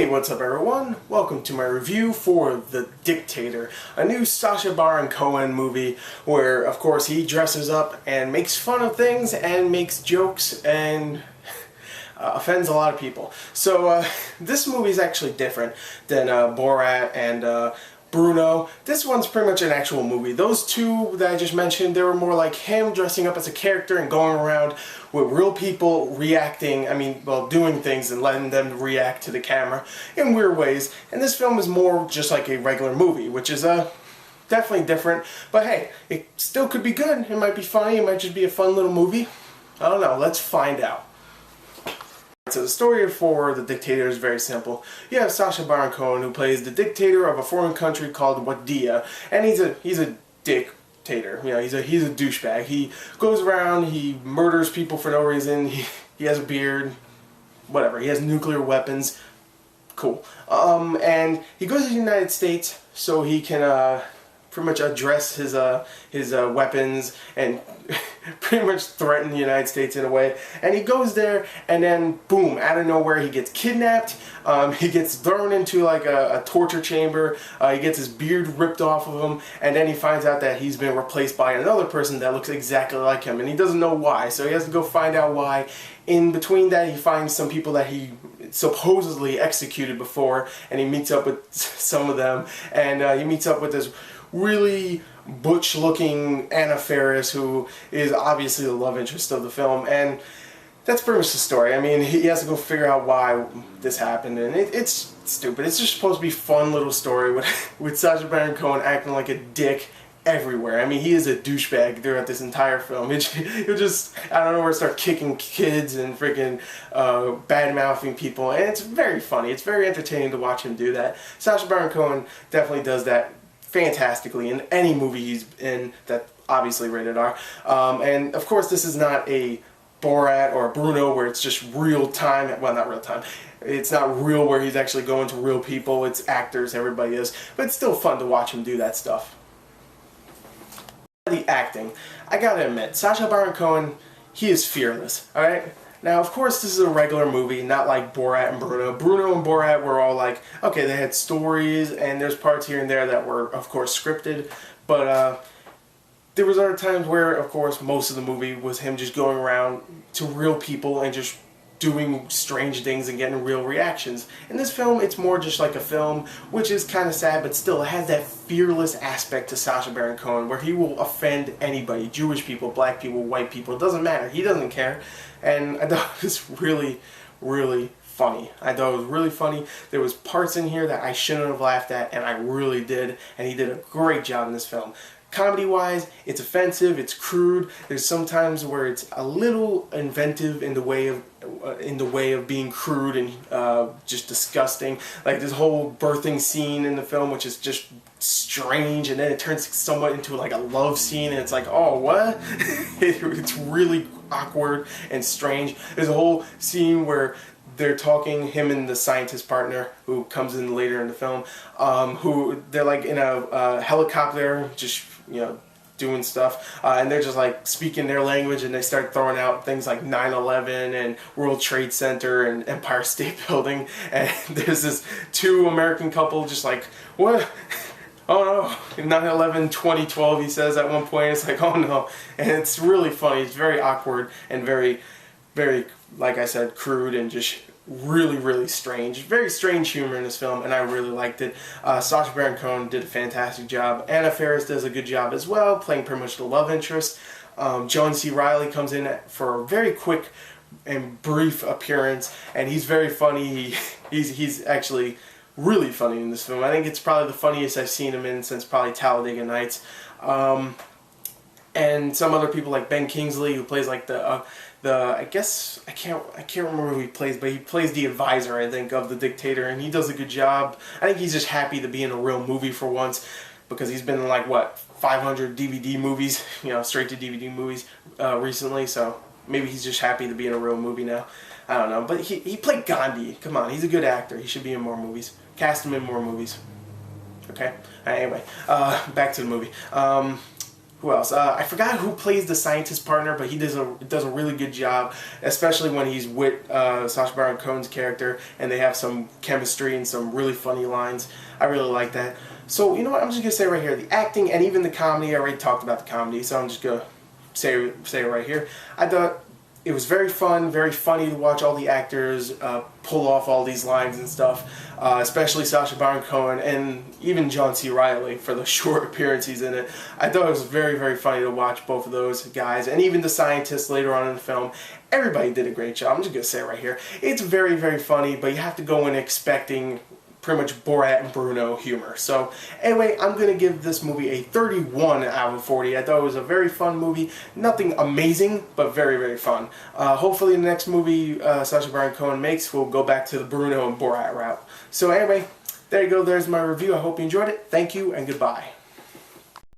What's up everyone? Welcome to my review for The Dictator, a new Sacha Baron Cohen movie where, of course, he dresses up and makes fun of things and makes jokes and offends a lot of people. So this movie is actually different than Borat and Bruno. This one's pretty much an actual movie. Those two that I just mentioned, they were more like him dressing up as a character and going around with real people reacting, doing things and letting them react to the camera in weird ways. And this film is more just like a regular movie, which is definitely different. But hey, it still could be good. It might be funny. It might just be a fun little movie. I don't know. Let's find out. So the story for The Dictator is very simple. You have Sacha Baron Cohen, who plays the dictator of a foreign country called Wadia, and he's a dictator. You know, he's a douchebag. He goes around, he murders people for no reason. He has a beard, whatever. He has nuclear weapons. Cool. And he goes to the United States so he can pretty much address his weapons and pretty much threaten the United States in a way. And he goes there, and then boom, out of nowhere he gets kidnapped. He gets thrown into like a torture chamber. He gets his beard ripped off of him, and then he finds out that he's been replaced by another person that looks exactly like him, and he doesn't know why, so he has to go find out why. In between that, he finds some people that he supposedly executed before, and he meets up with some of them, and he meets up with this really butch-looking Anna Faris, who is obviously the love interest of the film, and that's pretty much the story. I mean, he has to go figure out why this happened, and it's stupid. It's just supposed to be a fun little story with Sacha Baron Cohen acting like a dick everywhere. I mean, he is a douchebag throughout this entire film. He'll just, I don't know where, start kicking kids and freaking bad-mouthing people, and it's very funny. It's very entertaining to watch him do that. Sacha Baron Cohen definitely does that fantastically in any movie he's in that's obviously rated R. And of course, this is not a Borat or a Bruno where it's just real time. Well, not real time. It's not real where he's actually going to real people. It's actors, everybody is. But it's still fun to watch him do that stuff. The acting, I gotta admit, Sacha Baron Cohen, he is fearless, alright? Now, of course, this is a regular movie, not like Borat and Bruno. Bruno and Borat were all like, okay, they had stories, and there's parts here and there that were, of course, scripted, but there was other times where, of course, most of the movie was him just going around to real people and just doing strange things and getting real reactions. In this film, it's more just like a film, which is kind of sad, but still, it has that fearless aspect to Sacha Baron Cohen, where he will offend anybody, Jewish people, black people, white people, it doesn't matter, he doesn't care. And I thought it was really, really funny. I thought it was really funny. There was parts in here that I shouldn't have laughed at, and I really did, and he did a great job in this film. Comedy-wise, it's offensive, it's crude. There's some times where it's a little inventive in the way of being crude and just disgusting. Like this whole birthing scene in the film, which is just strange, and then it turns somewhat into like a love scene, and it's like, oh, what? It's really awkward and strange. There's a whole scene where they're talking, him and the scientist partner who comes in later in the film, who they're like in a helicopter, just, you know, doing stuff, and they're just like speaking their language, and they start throwing out things like 9/11 and World Trade Center and Empire State Building, and there's this two American couple just like, what? Oh no, 9/11 2012, he says at one point. It's like, oh no. And it's really funny. It's very awkward and very, very, like I said, crude and just really, really strange. Very strange humor in this film, and I really liked it. Sacha Baron Cohen did a fantastic job. Anna Faris does a good job as well, playing pretty much the love interest. John C. Reilly comes in for a very quick and brief appearance, and he's very funny. He's actually really funny in this film. I think it's probably the funniest I've seen him in since probably Talladega Nights. And some other people like Ben Kingsley, who plays like I guess I can't remember who he plays, but he plays the advisor, I think, of the dictator, and he does a good job. I think he's just happy to be in a real movie for once, because he's been in like what, 500 DVD movies, you know, straight to DVD movies recently. So maybe he's just happy to be in a real movie now. I don't know, but he played Gandhi. Come on, he's a good actor. He should be in more movies. Cast him in more movies. Okay. Anyway, back to the movie. who else? I forgot who plays the scientist partner, but he does a really good job, especially when he's with Sacha Baron Cohen's character, and they have some chemistry and some really funny lines. I really like that. So you know what? I'm just gonna say right here, the acting and even the comedy. I already talked about the comedy, so I'm just gonna say it right here. I thought it was very fun, very funny to watch all the actors pull off all these lines and stuff, especially Sacha Baron Cohen and even John C. Reilly for the short appearances in it. I thought it was very, very funny to watch both of those guys, and even the scientists later on in the film. Everybody did a great job. I'm just going to say it right here. It's very, very funny, but you have to go in expecting pretty much Borat and Bruno humor. So anyway, I'm going to give this movie a 31 out of 40. I thought it was a very fun movie. Nothing amazing, but very, very fun. Hopefully the next movie Sacha Baron Cohen makes will go back to the Bruno and Borat route. So anyway, there you go. There's my review. I hope you enjoyed it. Thank you and goodbye.